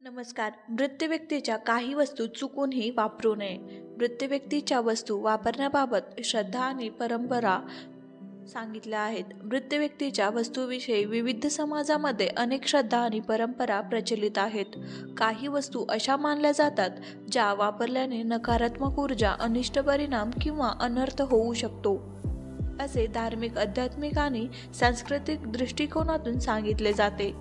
नमस्कार. मृत व्यक्तीच्या काही वस्तू चुकूनही वापरू नये. मृत व्यक्तीच्या वस्तू वापरण्याबाबत श्रद्धा आणि परंपरा सांगितल्या आहेत. मृत व्यक्तीच्या वस्तूविषयी विविध समाजामध्ये अनेक श्रद्धा आणि परंपरा प्रचलित आहेत. काही वस्तू अशा मानल्या जातात ज्या वापरल्याने नकारात्मक ऊर्जा, अनिष्ट परिणाम किंवा अनर्थ होऊ शकतो, असे धार्मिक, आध्यात्मिक आणि सांस्कृतिक दृष्टिकोनातून सांगितले जाते.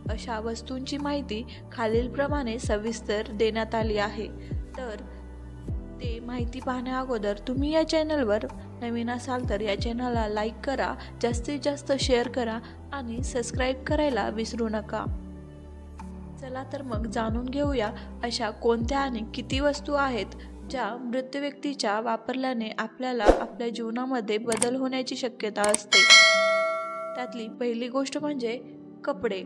अशा वस्तूंची माहिती खालीलप्रमाणे सविस्तर देण्यात आली आहे. तर ते माहिती पाहण्या अगोदर तुम्ही या चॅनलवर नवीन असाल तर या चॅनलला लाईक करा, जास्तीत जास्त शेअर करा आणि सबस्क्राईब करायला विसरू नका. चला तर मग जाणून घेऊया अशा कोणत्या आणि किती वस्तू आहेत ज्या मृत व्यक्तीच्या वापरल्याने आपल्याला आपल्या जीवनामध्ये बदल होण्याची शक्यता असते. त्यातली पहिली गोष्ट म्हणजे कपडे.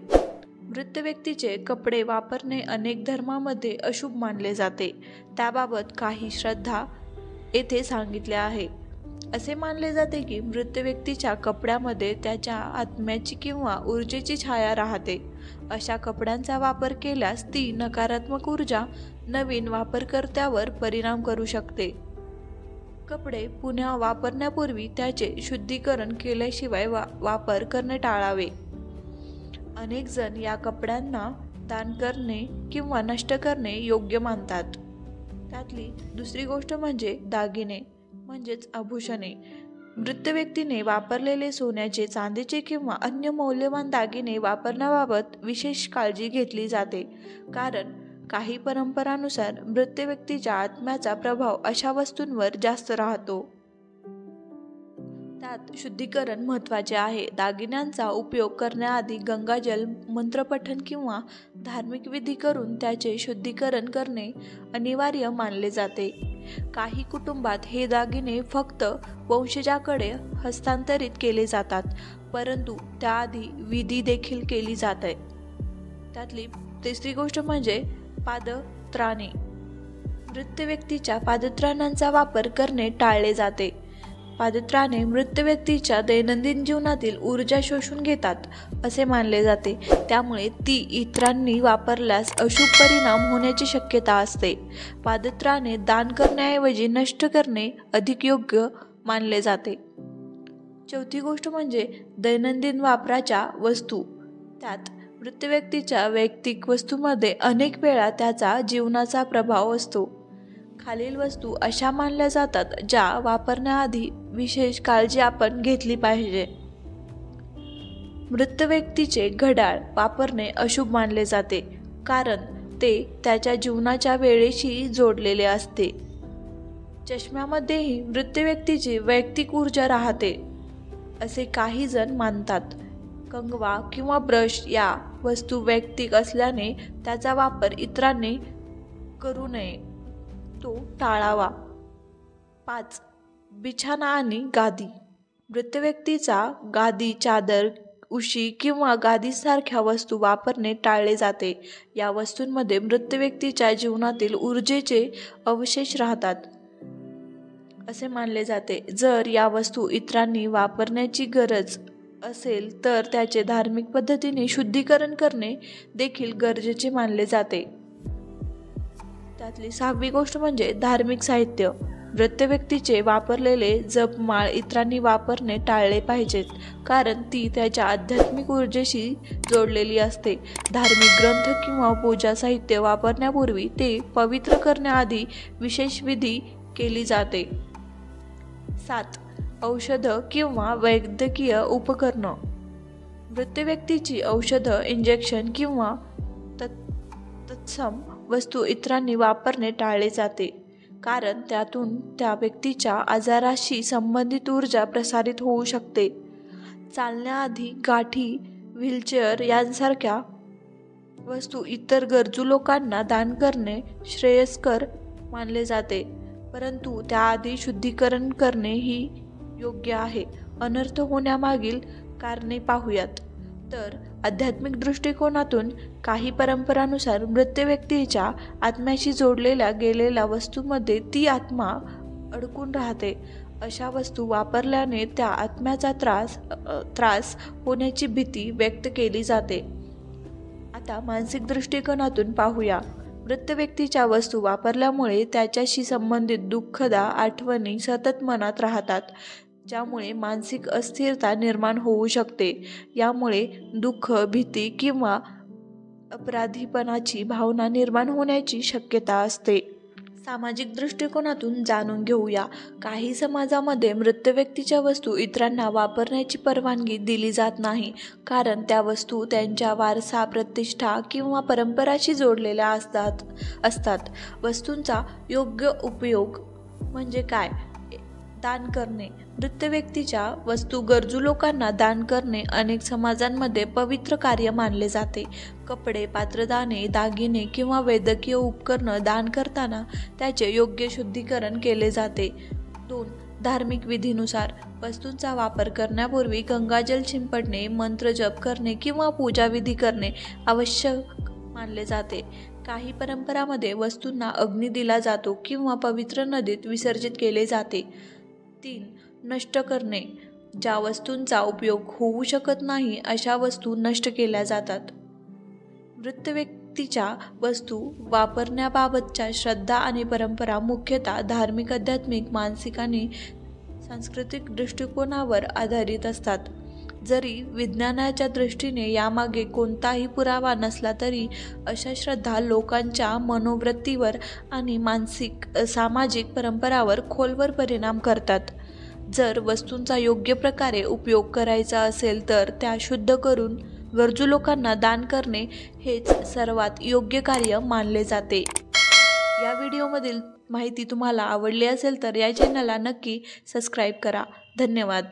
मृत व्यक्तीचे कपडे वापरणे अनेक धर्मामध्ये अशुभ मानले जाते. त्याबाबत काही श्रद्धा येथे सांगितल्या आहे. असे मानले जाते की मृत व्यक्तीच्या कपड्यामध्ये त्याच्या आत्म्याची किंवा ऊर्जेची छाया राहते. अशा कपड्यांचा वापर केल्यास ती नकारात्मक ऊर्जा नवीन वापरकर्त्यावर परिणाम करू शकते. कपडे पुन्हा वापरण्यापूर्वी त्याचे शुद्धीकरण केल्याशिवाय वापर करणे टाळावे. अनेक जण या कपड्यांना दान करणे किंवा नष्ट करणे योग्य मानतात. त्यातली दुसरी गोष्ट म्हणजे दागिने म्हणजेच आभूषणे. मृत व्यक्तीने वापरलेले सोन्याचे, चांदीचे किंवा अन्य मौल्यवान दागिने वापरण्याबाबत विशेष काळजी घेतली जाते. कारण काही परंपरांनुसार मृत व्यक्तीच्या आत्म्याचा प्रभाव अशा वस्तूंवर जास्त राहतो. त्यात शुद्धीकरण महत्त्वाचे आहे. दागिन्यांचा उपयोग करण्याआधी गंगाजल, मंत्रपठण किंवा धार्मिक विधी करून त्याचे शुद्धीकरण करणे अनिवार्य मानले जाते. काही कुटुंबात हे दागिने फक्त वंशजाकडे हस्तांतरित केले जातात, परंतु त्याआधी विधी देखील केली जाते. त्यातली तिसरी गोष्ट म्हणजे पादत्राणे. मृत व्यक्तीच्या पादत्राणांचा वापर करणे टाळले जाते. पादत्राणे मृत व्यक्तीच्या दैनंदिन जीवनातील ऊर्जा शोषून घेतात असे मानले जाते. त्यामुळे ती इतरांनी वापरल्यास अशुभ परिणाम होण्याची शक्यता असते. पादत्राणे दान करण्याऐवजी नष्ट करणे अधिक योग्य मानले जाते. चौथी गोष्ट म्हणजे दैनंदिन वापराच्या वस्तू. त्यात मृत व्यक्तीच्या वैयक्तिक वस्तूंमध्ये अनेक वेळा त्याचा जीवनाचा प्रभाव असतो. खालील वस्तू अशा मानल्या जातात ज्या वापरण्याआधी विशेष काळजी आपण घेतली पाहिजे. मृत व्यक्तीचे घड्याळ वापरणे अशुभ मानले जाते, कारण ते त्याच्या जीवनाच्या वेळेशी जोडलेले असते. चष्म्यामध्येही मृत व्यक्तीची वैयक्तिक ऊर्जा राहते असे काही जण मानतात. कंगवा किंवा ब्रश या वस्तू वैयक्तिक असल्याने त्याचा वापर इतरांनी करू नये, तो टाळावा. 5. बिछाना आणि गादी. मृत व्यक्तीचा गादी, चादर, उशी किंवा गादीसारख्या वस्तू वापरणे टाळले जाते. या वस्तूंमध्ये मृत व्यक्तीच्या जीवनातील ऊर्जेचे अवशेष राहतात असे मानले जाते. जर या वस्तू इतरांनी वापरण्याची गरज असेल तर त्याचे धार्मिक पद्धतीने शुद्धीकरण करणे देखील गरजेचे मानले जाते. त्यातली 6वी गोष्ट म्हणजे धार्मिक साहित्य. मृत व्यक्तीचे वापरलेले जपमाळ इतरांनी वापरणे टाळले पाहिजेत, कारण ती त्याच्या आध्यात्मिक ऊर्जेशी जोडलेली असते. धार्मिक ग्रंथ किंवा पूजा साहित्य वापरण्यापूर्वी ते पवित्र करण्याआधी विशेष विधी केली जाते. 7. औषधं किंवा वैद्यकीय उपकरणं. मृत व्यक्तीची औषधं, इंजेक्शन किंवा तत्सम वस्तू इतरांनी वापरणे टाळले जाते, कारण त्यातून त्या व्यक्तीच्या आजाराशी संबंधित ऊर्जा प्रसारित होऊ शकते. चालण्याआधी गाठी, व्हीलचेअर यांसारख्या वस्तू इतर गरजू लोकांना दान करणे श्रेयस्कर मानले जाते, परंतु त्याआधी शुद्धीकरण करणे ही योग्य आहे. अनर्थ होण्यामागील कारणे पाहूयात. तर आध्यात्मिक दृष्टिकोनातून काही परंपरांनुसार मृत व्यक्तीच्या आत्म्याशी जोडलेल्या गेलेल्या वस्तूंमध्ये ती आत्मा अडकून राहते. अशा वस्तू वापरल्याने त्या आत्म्याचा त्रास होण्याची भीती व्यक्त केली जाते. आता मानसिक दृष्टिकोनातून पाहूया. मृत व्यक्तीच्या वस्तू वापरल्यामुळे त्याच्याशी संबंधित दुःखदा आठवणी सतत मनात राहतात, ज्यामुळे मानसिक अस्थिरता निर्माण होऊ शकते. यामुळे दुःख, भीती किंवा अपराधीपणाची भावना निर्माण होण्याची शक्यता असते. सामाजिक दृष्टिकोनातून जाणून घेऊया. काही समाजामध्ये मृत व्यक्तीच्या वस्तू इतरांना वापरण्याची परवानगी दिली जात नाही, कारण त्या वस्तू त्यांच्या वारसा, प्रतिष्ठा किंवा परंपराशी जोडलेल्या असतात. वस्तूंचा योग्य उपयोग म्हणजे काय? दान करणे. मृत व्यक्तीच्या वस्तू गरजू लोकांना दान करणे अनेक समाजांमध्ये पवित्र कार्य मानले जाते. कपडे, पात्रदाने, दागिने किंवा वैद्यकीय उपकरणं दान करताना त्याचे योग्य शुद्धीकरण केले जाते. 2. धार्मिक विधीनुसार. वस्तूंचा वापर करण्यापूर्वी गंगाजल शिंपडणे, मंत्रजप करणे किंवा पूजाविधी करणे आवश्यक मानले जाते. काही परंपरांमध्ये वस्तूंना अग्नी दिला जातो किंवा पवित्र नदीत विसर्जित केले जाते. 3. नष्ट करणे. ज्या वस्तूंचा उपयोग होऊ शकत नाही अशा वस्तू नष्ट केल्या जातात. मृत व्यक्तीच्या वस्तू वापरण्याबाबतच्या श्रद्धा आणि परंपरा मुख्यतः धार्मिक, आध्यात्मिक, मानसिक आणि सांस्कृतिक दृष्टिकोनावर आधारित असतात. जरी विज्ञानाच्या दृष्टीने यामागे कोणताही पुरावा नसला तरी अशा श्रद्धा लोकांच्या मनोवृत्तीवर आणि सामाजिक परंपरावर खोलवर परिणाम करतात. जर वस्तूंचा योग्य प्रकारे उपयोग करायचा असेल तर त्या शुद्ध करून गरजू लोकांना दान करणे हेच सर्वात योग्य कार्य मानले जाते. या व्हिडिओमधील माहिती तुम्हाला आवडली असेल तर या चॅनलला नक्की सबस्क्राईब करा. धन्यवाद.